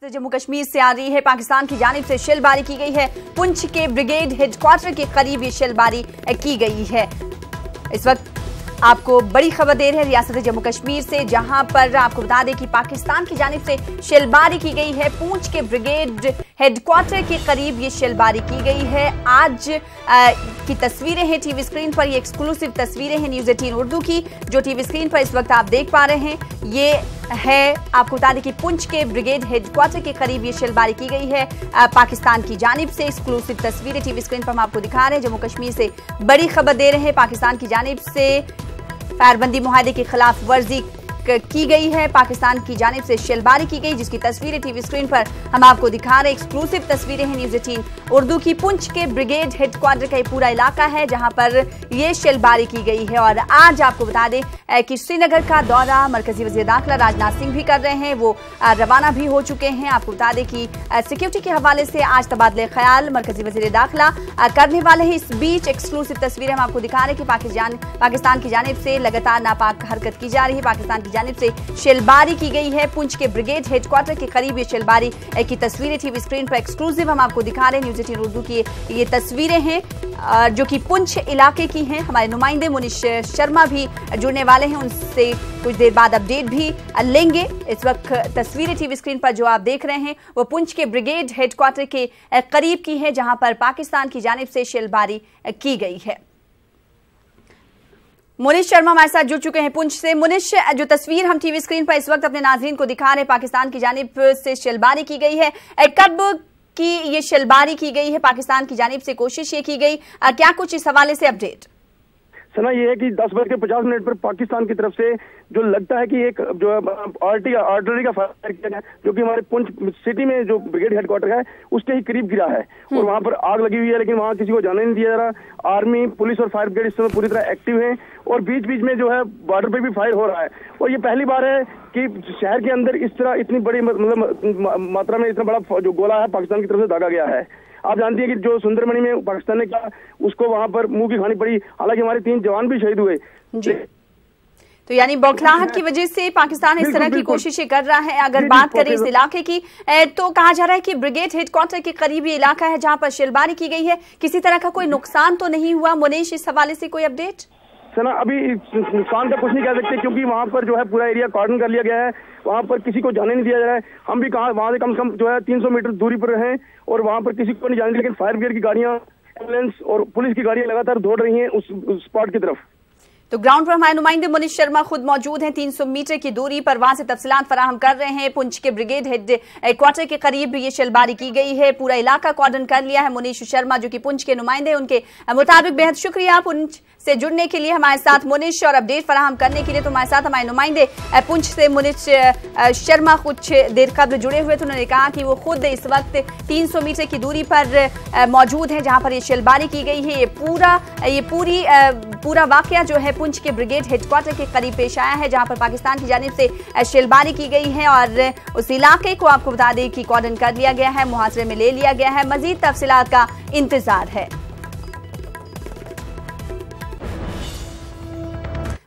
जम्मू कश्मीर से आ रही है। पाकिस्तान की जानिब से शेलबारी की गई है। पुंछ के ब्रिगेड हेडक्वार्टर के करीब ये शेलबारी की गई है। इस वक्त आपको बड़ी खबर दे रहे हैं रियासत जम्मू कश्मीर से, जहां पर आपको बता दें कि पाकिस्तान की जानिब से शेलबारी की गई है। पुंछ के ब्रिगेड हेडक्वार्टर के करीब ये शेलबारी की गई है। आज की तस्वीरें हैं टीवी स्क्रीन पर, ये एक्सक्लूसिव तस्वीरें हैं न्यूज़ 18 उर्दू की, जो टीवी स्क्रीन पर इस वक्त आप देख पा रहे हैं। ये है, आपको बता दें कि पुंछ के ब्रिगेड हेडक्वार्टर के करीब ये शेलबारी की गई है पाकिस्तान की जानिब से। एक्सक्लूसिव तस्वीरें टीवी स्क्रीन पर हम आपको दिखा रहे हैं। जम्मू कश्मीर से बड़ी खबर दे रहे हैं। पाकिस्तान की जानिब से फायरबंदी मुआहदे की खिलाफ वर्जी की गई है। पाकिस्तान की जानिब से शेलबारी की गई, जिसकी तस्वीरें टीवी स्क्रीन पर हम आपको दिखा रहे हैं। एक्सक्लूसिव तस्वीरें हैं न्यूज़ 18 उर्दू की। पुंछ के ब्रिगेड हेडक्वार्टर का ये पूरा इलाका है जहां पर ये शेलबारी की गई है। और आज आपको बता दें कि श्रीनगर का दौरा मरकजी वज़ीर दाखिला राजनाथ सिंह भी कर रहे हैं, वो रवाना भी हो चुके हैं। आपको बता दें कि सिक्योरिटी के हवाले से आज तबादले ख्याल मरकजी वज़ीर दाखिला करने वाले हैं। इस बीच एक्सक्लूसिव तस्वीरें हम आपको दिखा रहे हैं कि पाकिस्तान की जानिब से लगातार नापाक हरकत की जा रही है। पाकिस्तान की जानिब से शेलबारी की गई है। पुंछ के ब्रिगेड हेडक्वार्टर के करीब ये शेलबारी की तस्वीरें टीवी स्क्रीन पर एक्सक्लूसिव हम आपको दिखा रहे हैं। न्यूज़ 18 उर्दू की ये तस्वीरें हैं जो कि पुंछ इलाके की हैं। हमारे नुमाइंदे मुनीश शर्मा भी जुड़ने वाले हैं, उनसे कुछ देर बाद अपडेट भी लेंगे। इस वक्त तस्वीरें टीवी स्क्रीन पर जो आप देख रहे हैं वो पुंछ के ब्रिगेड हेडक्वार्टर के करीब की है, जहां पर पाकिस्तान की जानिब से शेलबारी की गई है। मुनीश शर्मा हमारे साथ जुड़ चुके हैं पुंछ से। मुनीश, जो तस्वीर हम टीवी स्क्रीन पर इस वक्त अपने नाज़रीन को दिखा रहे हैं, पाकिस्तान की जानिब से शेलबारी की गई है। कब की ये शेलबारी की गई है? पाकिस्तान की जानिब से कोशिश ये की गई, क्या कुछ इस हवाले से अपडेट? सना ये है कि 10:50 पर पाकिस्तान की तरफ से जो लगता है कि एक जो आर्टिलरी का फायर किया गया, जो कि हमारे पुंछ सिटी में जो ब्रिगेड हेडक्वार्टर है उसके ही करीब गिरा है और वहां पर आग लगी हुई है, लेकिन वहां किसी को जाने नहीं दिया जा रहा। आर्मी, पुलिस और फायर ब्रिगेड इस समय पूरी तरह एक्टिव है और बीच बीच में जो है बॉर्डर पे भी फायर हो रहा है। और ये पहली बार है कि शहर के अंदर इस तरह इतनी बड़ी मतलब मात्रा में इतना बड़ा जो गोला है पाकिस्तान की तरफ से दागा गया है। आप जानती हैं कि जो सुंदरमणि में पाकिस्तान ने किया उसको वहां पर मुंह की खानी पड़ी, हालांकि हमारे 3 जवान भी शहीद हुए जी। तो यानी बौखलाहट की वजह से पाकिस्तान इस तरह की कोशिशें कर रहा है। अगर बात करें इस इलाके की, तो कहा जा रहा है कि ब्रिगेड हेडक्वार्टर के करीब ये इलाका है जहां पर शेलबारी की गई है। किसी तरह का कोई नुकसान तो नहीं हुआ? मुनीश, इस हवाले से कोई अपडेट? सना अभी नुकसान का कुछ नहीं कह सकते क्योंकि वहां पर जो है पूरा एरिया कॉर्डन कर लिया गया है। वहां पर किसी को जाने नहीं दिया जा रहा है। हम भी वहां से कम से कम जो है 300 मीटर दूरी पर हैं और वहां पर किसी को नहीं जाने, लेकिन फायर ब्रिगेड की गाड़ियां, एम्बुलेंस और पुलिस की गाड़ियां लगातार दौड़ रही हैं उस स्पॉट की तरफ। तो ग्राउंड पर हमारे नुमाइंदे मुनीश शर्मा खुद मौजूद हैं 300 मीटर की दूरी पर, वहां से तफसीलात फराहम कर रहे हैं। पुंछ के ब्रिगेड हेडक्वार्टर के करीब ये शेलबारी की गई है, पूरा इलाका कॉर्डन कर लिया है। मुनीश शर्मा जो कि पुंछ के नुमाइंदे, उनके मुताबिक बेहद शुक्रिया पुंछ से जुड़ने के लिए हमारे साथ मुनीश, और अपडेट फराहम करने के लिए। तो हमारे साथ हमारे नुमाइंदे पुंछ से मुनीश शर्मा कुछ देर कबल जुड़े हुए थे। उन्होंने कहा कि वो खुद इस वक्त 300 मीटर की दूरी पर मौजूद है जहां पर ये शेलबारी की गई है। पूरा वाकया जो है पुंछ के ब्रिगेड हेडक्वार्टर के करीब पेश आया है, जहां पर पाकिस्तान की जानिब से शेलबारी की गई है और उस इलाके को आपको बता दें कि कॉर्डन कर लिया गया है, मुहासरे में ले लिया गया है। मजीद तफसीलात का इंतजार है।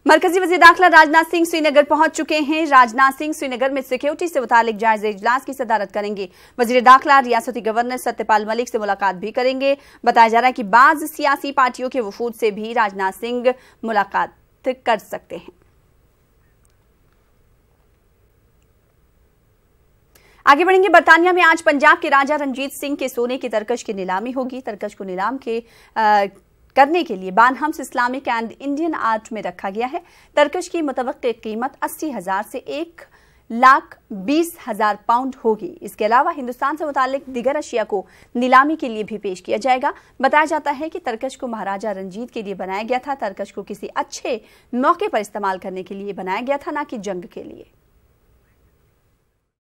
मरकजी वज़ीर दाखिला राजनाथ सिंह श्रीनगर पहुंच चुके हैं। राजनाथ सिंह श्रीनगर में सिक्योरिटी से मुतालिक जायजा इजलास की सदारत करेंगे। वज़ीर दाखिला रियासती गवर्नर सत्यपाल मलिक से मुलाकात भी करेंगे। बताया जा रहा है कि बाज़ सियासी पार्टियों के वफूद से भी राजनाथ सिंह मुलाकात कर सकते हैं। आगे बढ़ेंगे। बरतानिया में आज पंजाब के राजा रंजीत सिंह के सोने की तरकश की नीलामी होगी। तरकश को नीलाम करने के लिए बानहम्स इस्लामिक एंड इंडियन आर्ट में रखा गया है। तरकश की मुतवक्की कीमत 80,000 से 1,20,000 पाउंड होगी। इसके अलावा हिंदुस्तान से मुतालिक दिगर अशिया को नीलामी के लिए भी पेश किया जाएगा। बताया जाता है कि तरकश को महाराजा रंजीत के लिए बनाया गया था। तरकश को किसी अच्छे मौके पर इस्तेमाल करने के लिए बनाया गया था, ना कि जंग के लिए।